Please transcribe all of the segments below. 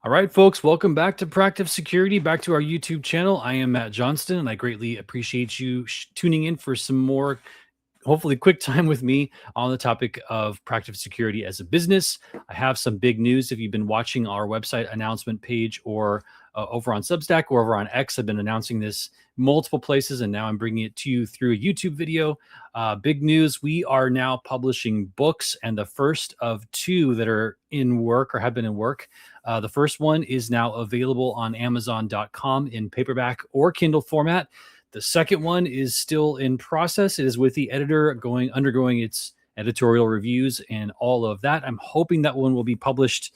All right, folks, welcome back to Practive Security, back to our YouTube channel. I am Matt Johnston, and I greatly appreciate you tuning in for some more, hopefully quick time with me on the topic of Practive Security as a business. I have some big news. If you've been watching our website announcement page or over on Substack or over on X, I've been announcing this multiple places, and now I'm bringing it to you through a YouTube video. Big news, we are now publishing books, and the first of two that are in work or have been in work. The first one is now available on Amazon.com in paperback or Kindle format. The second one is still in process. It is with the editor undergoing its editorial reviews and all of that. I'm hoping that one will be published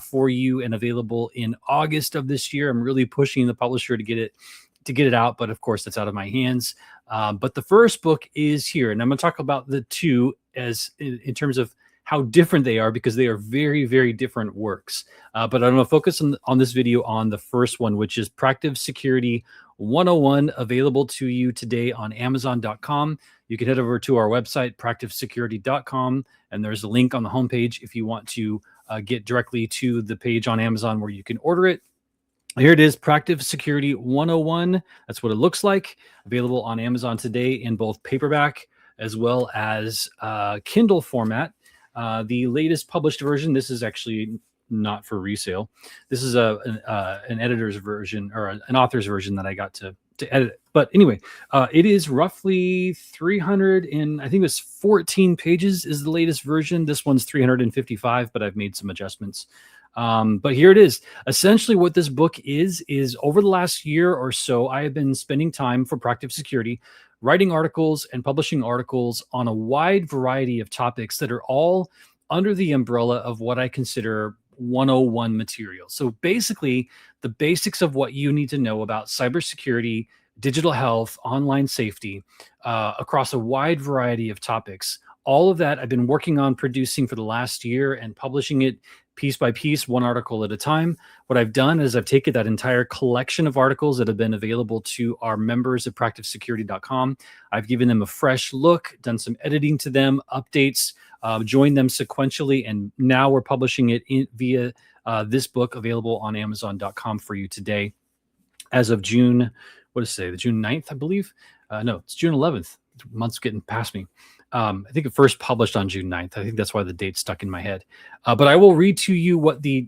for you and available in August of this year. I'm really pushing the publisher to get it out, but of course that's out of my hands. But the first book is here, and I'm going to talk about the two as in terms of how different they are, because they are very, very different works. But I'm going to focus on this video on the first one, which is Practive Security 101, available to you today on Amazon.com. You can head over to our website, practivesecurity.com, and there's a link on the homepage if you want to get directly to the page on Amazon where you can order it. Here it is, Practive Security 101. That's what it looks like. Available on Amazon today in both paperback as well as Kindle format. The latest published version, this is actually not for resale. This is an editor's version, or an author's version that I got to edit. But anyway, it is roughly 300 and I think it was 14 pages is the latest version. This one's 355, but I've made some adjustments. But here it is. Essentially what this book is over the last year or so, I have been spending time for Practive Security, writing articles and publishing articles on a wide variety of topics that are all under the umbrella of what I consider 101 material. So basically, the basics of what you need to know about cybersecurity, digital health, online safety, across a wide variety of topics. All of that I've been working on producing for the last year and publishing it piece by piece, one article at a time. What I've done is I've taken that entire collection of articles that have been available to our members at practivesecurity.com. I've given them a fresh look, done some editing to them, updates, joined them sequentially, and now we're publishing it via this book available on Amazon.com for you today. As of June, what is today? The June 9th, I believe. No, it's June 11th. The month's getting past me. I think it first published on June 9th. I think that's why the date's stuck in my head. But I will read to you what the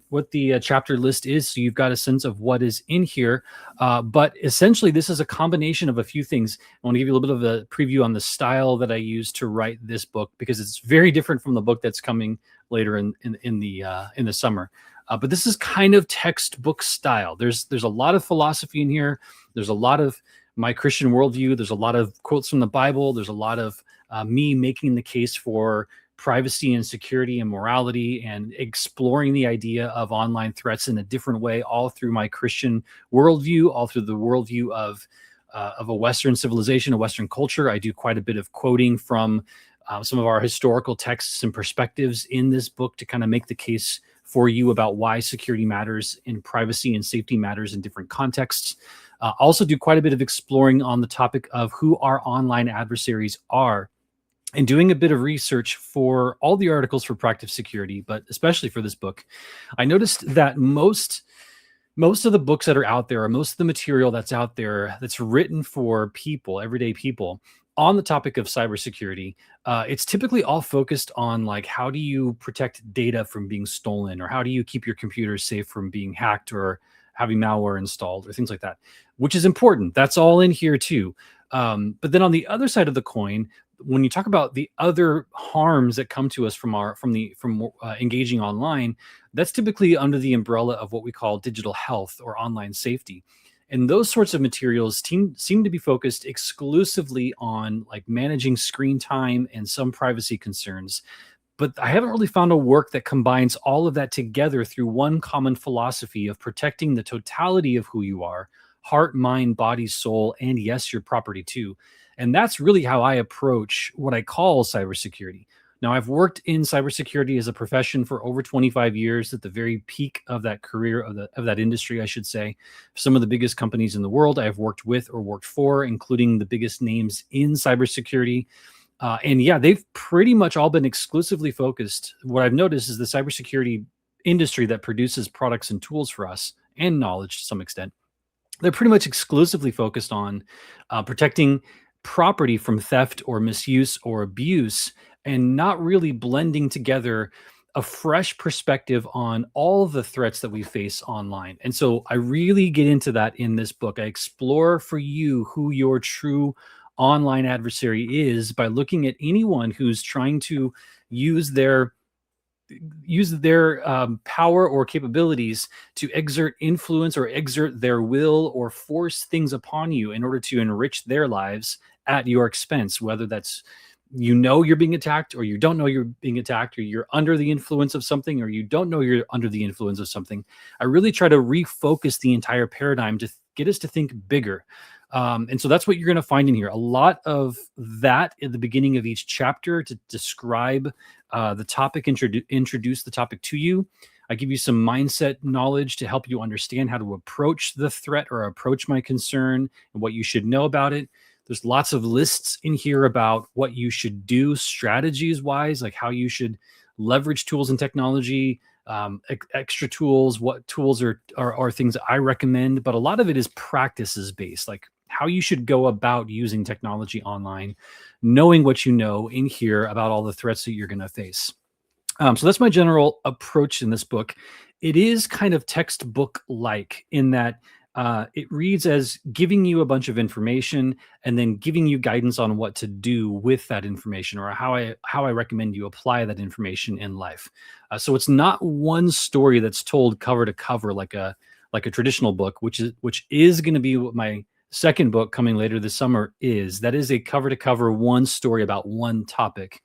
chapter list is, so you've got a sense of what is in here. But essentially, this is a combination of a few things. I want to give you a little bit of a preview on the style that I used to write this book, because it's very different from the book that's coming later in the summer. But this is kind of textbook style. There's a lot of philosophy in here. There's a lot of my Christian worldview. There's a lot of quotes from the Bible. There's a lot of me making the case for privacy and security and morality, and exploring the idea of online threats in a different way, all through my Christian worldview, all through the worldview of a Western civilization, a Western culture. I do quite a bit of quoting from some of our historical texts and perspectives in this book to kind of make the case for you about why security matters and privacy and safety matters in different contexts. Also do quite a bit of exploring on the topic of who our online adversaries are, and doing a bit of research for all the articles for Practive Security, but especially for this book. I noticed that most of the books that are out there, or most of the material that's out there that's written for people, everyday people, on the topic of cybersecurity, it's typically all focused on, like, how do you protect data from being stolen, or how do you keep your computer safe from being hacked or having malware installed, or things like that, which is important. That's all in here too. But then on the other side of the coin, when you talk about the other harms that come to us from engaging online, that's typically under the umbrella of what we call digital health or online safety. And those sorts of materials seem to be focused exclusively on, like, managing screen time and some privacy concerns. But I haven't really found a work that combines all of that together through one common philosophy of protecting the totality of who you are: heart, mind, body, soul, and yes, your property too. And that's really how I approach what I call cybersecurity. Now, I've worked in cybersecurity as a profession for over 25 years, at the very peak of that career, of that industry, I should say. Some of the biggest companies in the world I've worked with or worked for, including the biggest names in cybersecurity. And yeah, they've pretty much all been exclusively focused. What I've noticed is the cybersecurity industry that produces products and tools for us and knowledge to some extent, they're pretty much exclusively focused on protecting property from theft or misuse or abuse, and not really blending together a fresh perspective on all the threats that we face online. And so I really get into that in this book. I explore for you who your true online adversary is by looking at anyone who's trying to use their power or capabilities to exert influence or exert their will or force things upon you in order to enrich their lives at your expense, whether that's, you're being attacked, or you don't know you're being attacked, or you're under the influence of something, or you don't know you're under the influence of something. I really try to refocus the entire paradigm to get us to think bigger. And so that's what you're going to find in here. A lot of that at the beginning of each chapter to describe the topic, introduce the topic to you. I give you some mindset knowledge to help you understand how to approach the threat or approach my concern and what you should know about it. There's lots of lists in here about what you should do strategies wise, like how you should leverage tools and technology, extra tools, what tools are things that I recommend. But a lot of it is practices based, like how you should go about using technology online, knowing what you know in here about all the threats that you're going to face. So that's my general approach in this book. It is kind of textbook like in that it reads as giving you a bunch of information and then giving you guidance on what to do with that information, or how I recommend you apply that information in life. So it's not one story that's told cover to cover like a traditional book, which is going to be what my second book coming later this summer is. That is a cover to cover one story about one topic.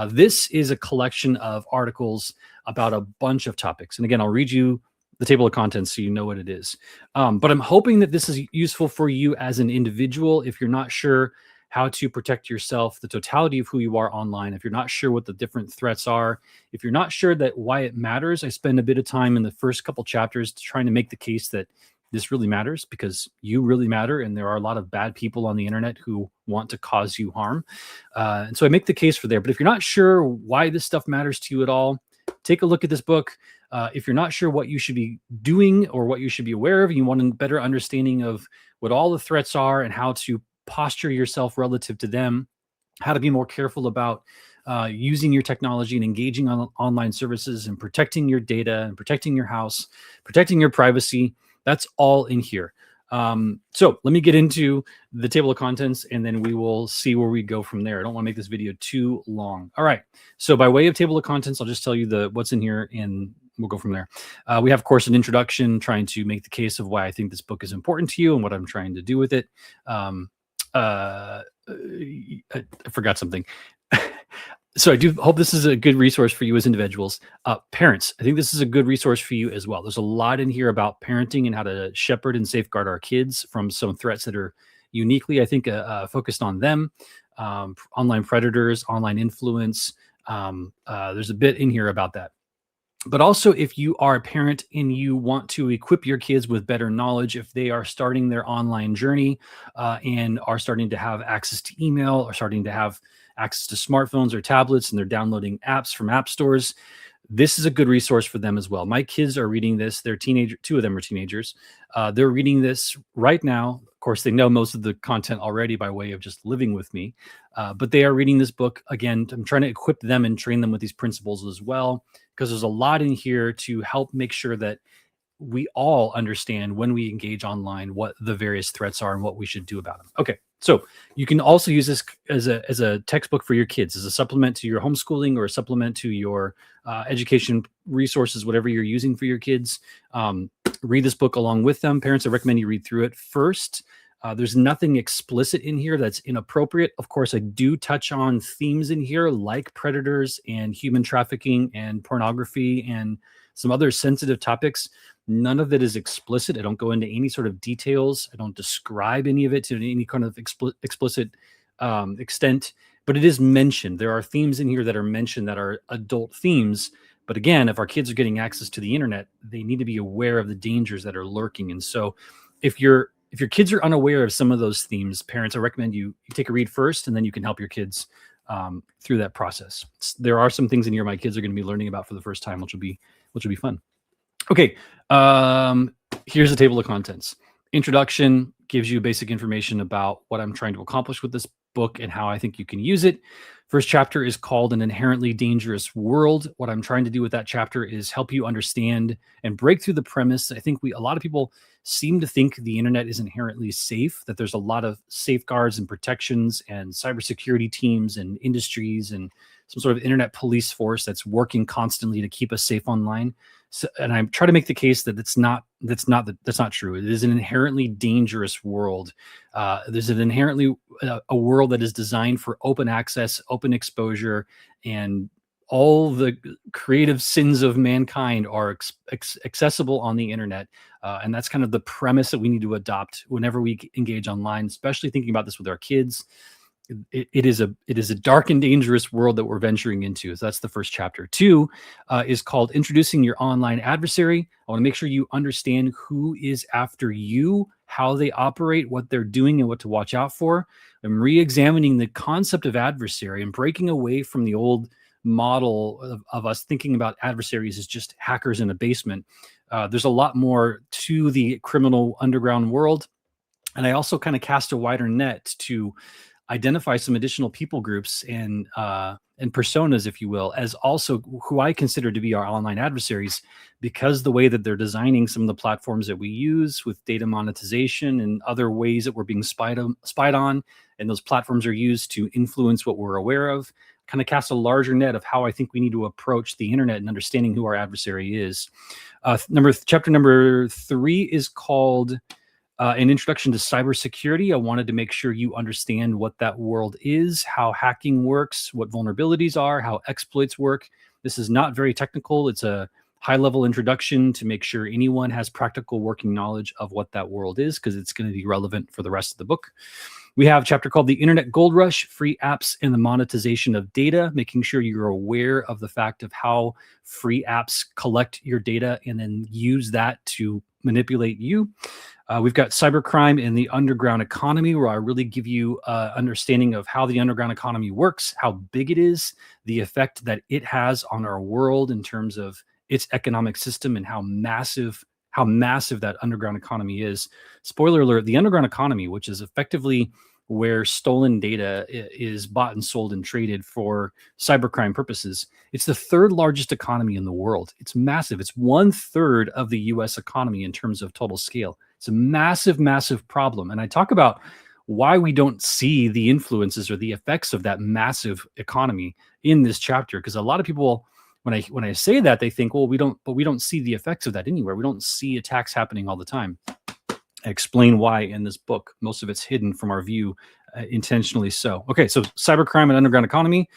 This is a collection of articles about a bunch of topics. And again, I'll read you the table of contents so you know what it is. But I'm hoping that this is useful for you as an individual. If you're not sure how to protect yourself, the totality of who you are online, if you're not sure what the different threats are, if you're not sure that why it matters, I spend a bit of time in the first couple chapters trying to make the case that this really matters because you really matter. And there are a lot of bad people on the internet who want to cause you harm. And so I make the case for there. But if you're not sure why this stuff matters to you at all, take a look at this book. If you're not sure what you should be doing or what you should be aware of, and you want a better understanding of what all the threats are and how to posture yourself relative to them, how to be more careful about using your technology and engaging on online services and protecting your data and protecting your house, protecting your privacy, that's all in here. So let me get into the table of contents and then we will see where we go from there. I don't want to make this video too long. All right. So by way of table of contents, I'll just tell you what's in here and we'll go from there. We have, of course, an introduction trying to make the case of why I think this book is important to you and what I'm trying to do with it. I forgot something. So I do hope this is a good resource for you as individuals. Parents, I think this is a good resource for you as well. There's a lot in here about parenting and how to shepherd and safeguard our kids from some threats that are uniquely, I think, focused on them. Online predators, online influence. There's a bit in here about that. But also, if you are a parent and you want to equip your kids with better knowledge, if they are starting their online journey and are starting to have access to email or starting to have access to smartphones or tablets and they're downloading apps from app stores, this is a good resource for them as well. My kids are reading this. They're two of them are teenagers. They're reading this right now. Of course, they know most of the content already by way of just living with me. But they are reading this book. Again, I'm trying to equip them and train them with these principles as well, because there's a lot in here to help make sure that we all understand when we engage online what the various threats are and what we should do about them. Okay, so you can also use this as a textbook for your kids, as a supplement to your homeschooling or a supplement to your education resources, whatever you're using for your kids. Read this book along with them. Parents, I recommend you read through it first. There's nothing explicit in here that's inappropriate. Of course, I do touch on themes in here like predators and human trafficking and pornography and some other sensitive topics. None of it is explicit. I don't go into any sort of details. I don't describe any of it to any kind of explicit extent, but it is mentioned. There are themes in here that are mentioned that are adult themes. But again, if our kids are getting access to the internet, they need to be aware of the dangers that are lurking. And so if your kids are unaware of some of those themes, parents, I recommend you take a read first, and then you can help your kids through that process. There are some things in here my kids are going to be learning about for the first time, which will be fun. Okay. Here's the table of contents. Introduction gives you basic information about what I'm trying to accomplish with this book and how I think you can use it. First chapter is called An Inherently Dangerous World. What I'm trying to do with that chapter is help you understand and break through the premise. I think a lot of people seem to think the internet is inherently safe, that there's a lot of safeguards and protections and cybersecurity teams and industries and some sort of internet police force that's working constantly to keep us safe online. So, and I try to make the case that that's not true. It is an inherently dangerous world. There's an inherently a world that is designed for open access, open exposure, and all the creative sins of mankind are accessible on the internet. And that's kind of the premise that we need to adopt whenever we engage online, especially thinking about this with our kids. It is a dark and dangerous world that we're venturing into. So that's the first chapter. Two is called Introducing Your Online Adversary. I want to make sure you understand who is after you, how they operate, what they're doing, and what to watch out for. I'm re-examining the concept of adversary and breaking away from the old model of us thinking about adversaries as just hackers in a basement. There's a lot more to the criminal underground world. And I also kind of cast a wider net to identify some additional people groups and personas, if you will, as also who I consider to be our online adversaries, because the way that they're designing some of the platforms that we use with data monetization and other ways that we're being spied on, and those platforms are used to influence what we're aware of, kind of cast a larger net of how I think we need to approach the internet and understanding who our adversary is. Chapter number 3 is called an introduction to cybersecurity. I wanted to make sure you understand what that world is, how hacking works, what vulnerabilities are, how exploits work. This is not very technical. It's a high-level introduction to make sure anyone has practical working knowledge of what that world is, because it's going to be relevant for the rest of the book. We have a chapter called The Internet Gold Rush, Free Apps and the Monetization of Data, making sure you're aware of the fact of how free apps collect your data and then use that to manipulate you. We've got cybercrime and the underground economy, where I really give you understanding of how the underground economy works, how big it is, the effect that it has on our world in terms of its economic system, and how massive that underground economy is. Spoiler alert, the underground economy, which is effectively where stolen data is bought and sold and traded for cybercrime purposes, it's the third largest economy in the world. It's massive. It's 1/3 of the US economy in terms of total scale. It's a massive, massive problem. And I talk about why we don't see the influences or the effects of that massive economy in this chapter, because a lot of people, when I say that, they think, well, we don't see the effects of that anywhere. We don't see attacks happening all the time. I explain why in this book. Most of it's hidden from our view, intentionally so. Okay, so cybercrime and underground economy.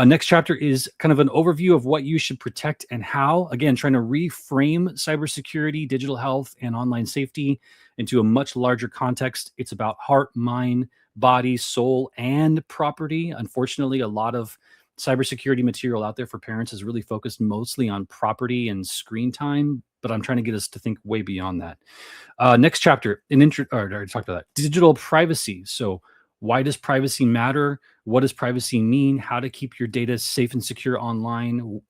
Next chapter is kind of an overview of what you should protect and how. Again, trying to reframe cybersecurity, digital health, and online safety into a much larger context. It's about heart, mind, body, soul, and property. Unfortunately, a lot of cybersecurity material out there for parents is really focused mostly on property and screen time, but I'm trying to get us to think way beyond that. Next chapter, I already talked about that. Digital privacy. So why does privacy matter? What does privacy mean? How to keep your data safe and secure online?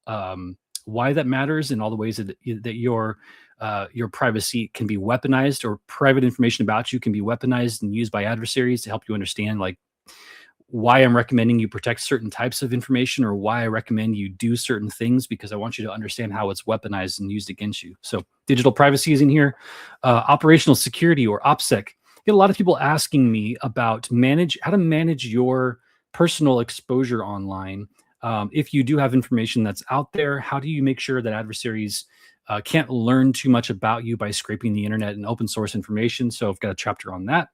Why that matters, and all the ways that your privacy can be weaponized, or private information about you can be weaponized and used by adversaries to help you understand, like, why I'm recommending you protect certain types of information, or why I recommend you do certain things, because I want you to understand how it's weaponized and used against you. So digital privacy is in here. Operational security, or OPSEC. I get a lot of people asking me about how to manage your personal exposure online. If you do have information that's out there, how do you make sure that adversaries can't learn too much about you by scraping the internet and open source information? So I've got a chapter on that.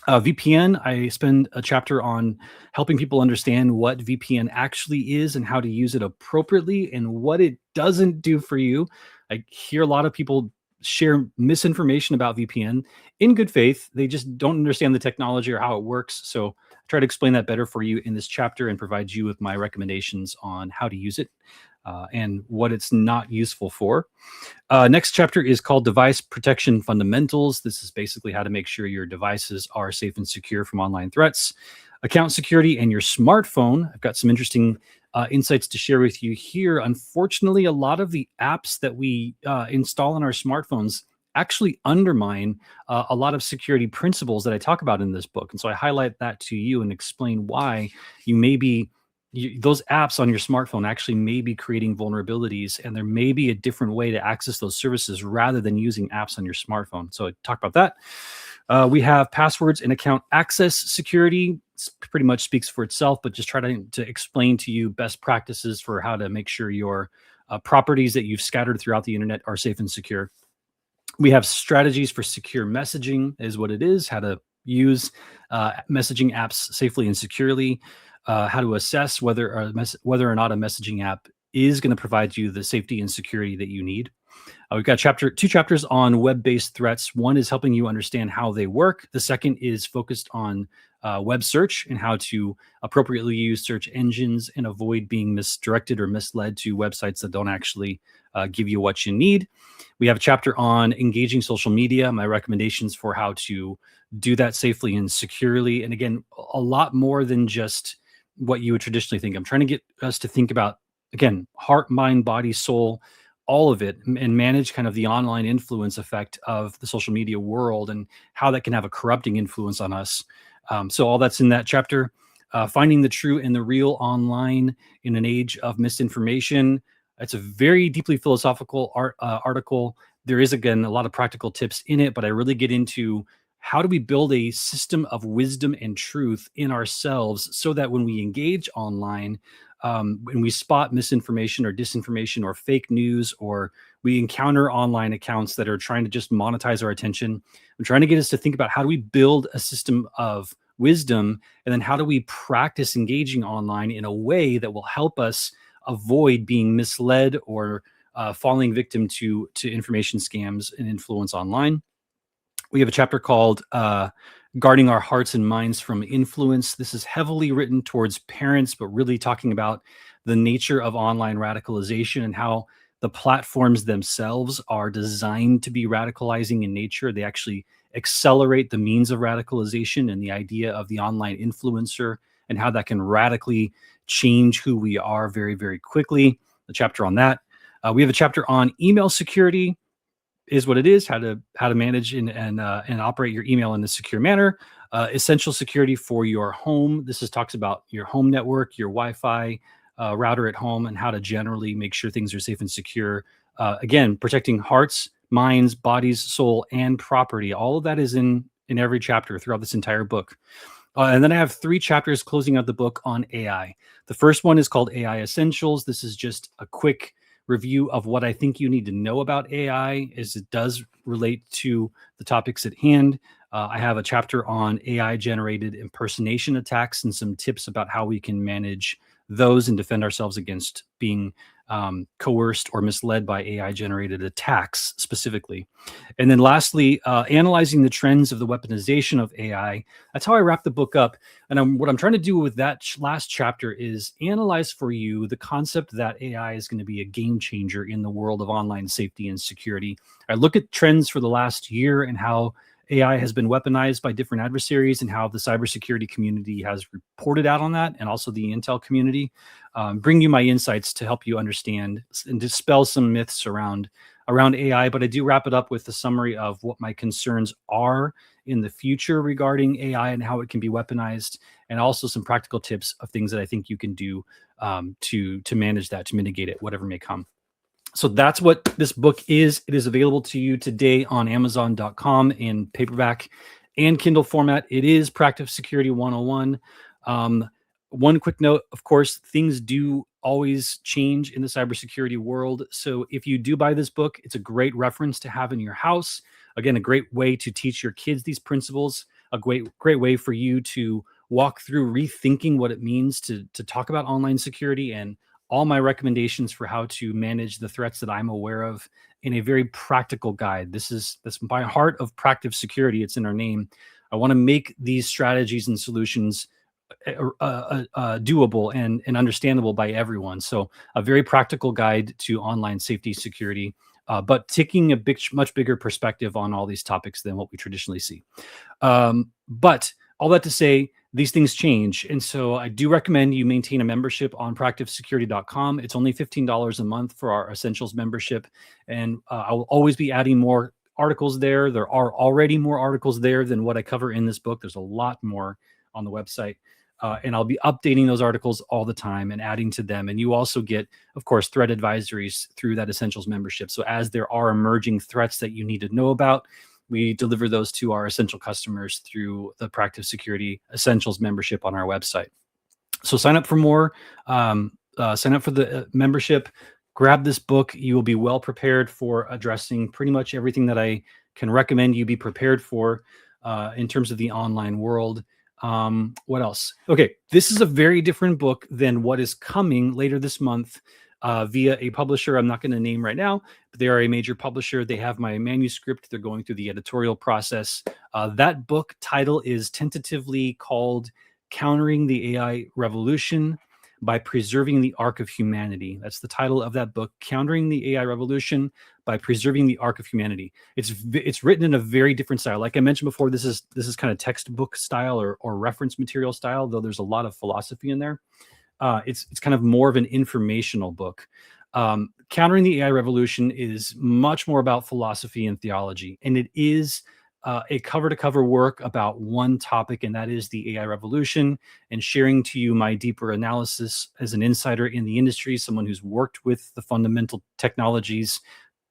VPN, I spend a chapter on helping people understand what VPN actually is and how to use it appropriately and what it doesn't do for you. I hear a lot of people share misinformation about VPN in good faith. They just don't understand the technology or how it works. So I try to explain that better for you in this chapter and provide you with my recommendations on how to use it and what it's not useful for. Next chapter is called Device Protection Fundamentals. This is basically how to make sure your devices are safe and secure from online threats. Account security and your smartphone. I've got some interesting insights to share with you here. Unfortunately, a lot of the apps that we install on our smartphones actually undermine a lot of security principles that I talk about in this book. And so I highlight that to you and explain why you may be those apps on your smartphone actually may be creating vulnerabilities, and there may be a different way to access those services rather than using apps on your smartphone. So I talk about that. We have passwords and account access security. Pretty much speaks for itself, but just try to explain to you best practices for how to make sure your properties that you've scattered throughout the internet are safe and secure. We have strategies for secure messaging, is what it is, how to use messaging apps safely and securely, how to assess whether or not a messaging app is going to provide you the safety and security that you need. We've got two chapters on web-based threats. One is helping you understand how they work. The second is focused on web search and how to appropriately use search engines and avoid being misdirected or misled to websites that don't actually give you what you need. We have a chapter on engaging social media, my recommendations for how to do that safely and securely. And again, a lot more than just what you would traditionally think. I'm trying to get us to think about, again, heart, mind, body, soul, all of it, and manage kind of the online influence effect of the social media world and how that can have a corrupting influence on us. So all that's in that chapter. Finding the true and the real online in an age of misinformation. It's a very deeply philosophical article. There is, again, a lot of practical tips in it, but I really get into how do we build a system of wisdom and truth in ourselves so that when we engage online, when we spot misinformation or disinformation or fake news, or we encounter online accounts that are trying to just monetize our attention, I'm trying to get us to think about how do we build a system of wisdom, and then how do we practice engaging online in a way that will help us avoid being misled or falling victim to information scams and influence online. We have a chapter called Guarding Our Hearts and Minds from Influence. This is heavily written towards parents, but really talking about the nature of online radicalization and how the platforms themselves are designed to be radicalizing in nature. They actually accelerate the means of radicalization and the idea of the online influencer and how that can radically change who we are very, very quickly. The chapter on that. We have a chapter on email security, is what it is, how to manage and operate your email in a secure manner. Essential security for your home. Talks about your home network, your Wi-Fi router at home, and how to generally make sure things are safe and secure. Again, protecting hearts, minds, bodies, soul, and property. All of that is in every chapter throughout this entire book. And then I have 3 chapters closing out the book on AI. The first one is called AI Essentials. This is just a quick review of what I think you need to know about AI, as it does relate to the topics at hand. I have a chapter on AI-generated impersonation attacks and some tips about how we can manage those and defend ourselves against being coerced or misled by AI-generated attacks specifically. And then lastly, analyzing the trends of the weaponization of AI. That's how I wrap the book up. And what I'm trying to do with that last chapter is analyze for you the concept that AI is going to be a game changer in the world of online safety and security. I look at trends for the last year and how AI has been weaponized by different adversaries and how the cybersecurity community has reported out on that, and also the Intel community. Bring you my insights to help you understand and dispel some myths around AI. But I do wrap it up with a summary of what my concerns are in the future regarding AI and how it can be weaponized, and also some practical tips of things that I think you can do to manage that, to mitigate it, whatever may come. So that's what this book is. It is available to you today on Amazon.com in paperback and Kindle format. It is Practive Security 101. One quick note, of course, things do always change in the cybersecurity world. So if you do buy this book, it's a great reference to have in your house. Again, a great way to teach your kids these principles, a great way for you to walk through rethinking what it means to talk about online security, and all my recommendations for how to manage the threats that I'm aware of in a very practical guide. That's by heart of Practive Security. It's in our name. I want to make these strategies and solutions doable and understandable by everyone. So a very practical guide to online safety security, but taking a much bigger perspective on all these topics than what we traditionally see. But all that to say, these things change. And so I do recommend you maintain a membership on practivesecurity.com. It's only $15 a month for our essentials membership. And I will always be adding more articles there. There are already more articles there than what I cover in this book. There's a lot more on the website. And I'll be updating those articles all the time and adding to them. And you also get, of course, threat advisories through that essentials membership. So as there are emerging threats that you need to know about, we deliver those to our essential customers through the Practive Security Essentials membership on our website. So sign up for more, sign up for the membership, grab this book. You will be well prepared for addressing pretty much everything that I can recommend you be prepared for in terms of the online world. What else? Okay, this is a very different book than what is coming later this month via a publisher I'm not going to name right now, but they are a major publisher. They have my manuscript. They're going through the editorial process. That book title is tentatively called Countering the AI Revolution by Preserving the Arc of Humanity. That's the title of that book, Countering the AI Revolution by Preserving the Arc of Humanity. It's written in a very different style. Like I mentioned before, this is kind of textbook style or reference material style, though there's a lot of philosophy in there. It's kind of more of an informational book. Countering the AI Revolution is much more about philosophy and theology, and it is a cover-to-cover work about one topic, and that is the AI revolution, and sharing to you my deeper analysis as an insider in the industry, someone who's worked with the fundamental technologies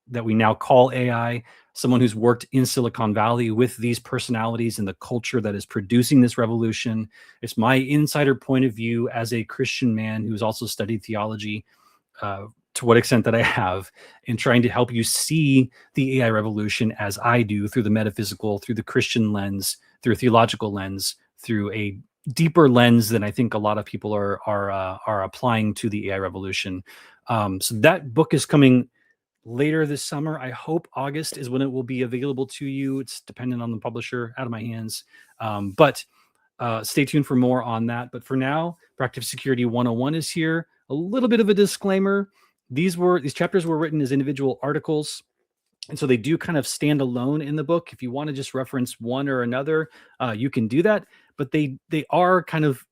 that we now call AI, someone who's worked in Silicon Valley with these personalities and the culture that is producing this revolution. It's my insider point of view as a Christian man who's also studied theology to what extent that I have, in trying to help you see the AI revolution as I do, through the metaphysical, through the Christian lens, through a theological lens, through a deeper lens than I think a lot of people are applying to the AI revolution. So that book is coming later this summer. I hope August is when it will be available to you. It's dependent on the publisher, out of my hands. But stay tuned for more on that. But for now, Practive Security 101 is here. A little bit of a disclaimer. These chapters were written as individual articles, and so they do kind of stand alone in the book. If you want to just reference one or another, you can do that. But they are kind of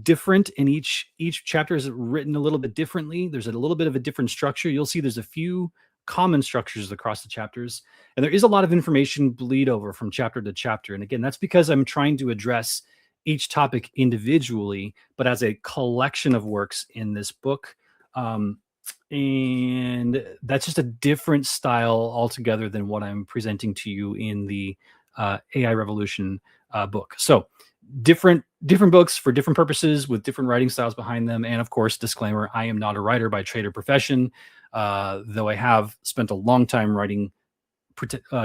different, and each chapter is written a little bit differently. There's a little bit of a different structure. You'll see there's a few common structures across the chapters, and there is a lot of information bleed over from chapter to chapter. And again, that's because I'm trying to address each topic individually, but as a collection of works in this book. And that's just a different style altogether than what I'm presenting to you in the AI Revolution book. So different books for different purposes with different writing styles behind them. And of course, disclaimer, I am not a writer by trade or profession, though I have spent a long time writing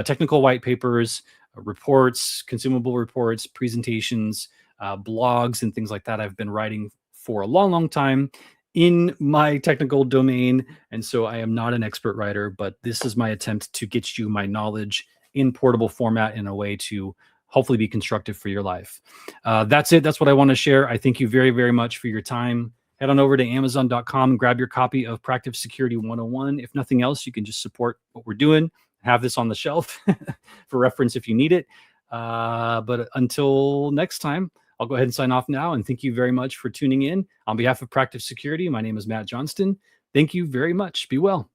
technical white papers, reports, consumable reports, presentations, blogs, and things like that. I've been writing for a long time in my technical domain. And so I am not an expert writer, but this is my attempt to get you my knowledge in portable format in a way to hopefully be constructive for your life. That's it. That's what I want to share. I thank you very, very much for your time. Head on over to Amazon.com and grab your copy of Practive Security 101. If nothing else, you can just support what we're doing. Have this on the shelf for reference if you need it. But until next time, I'll go ahead and sign off now. And thank you very much for tuning in. On behalf of Practive Security, my name is Matt Johnston. Thank you very much. Be well.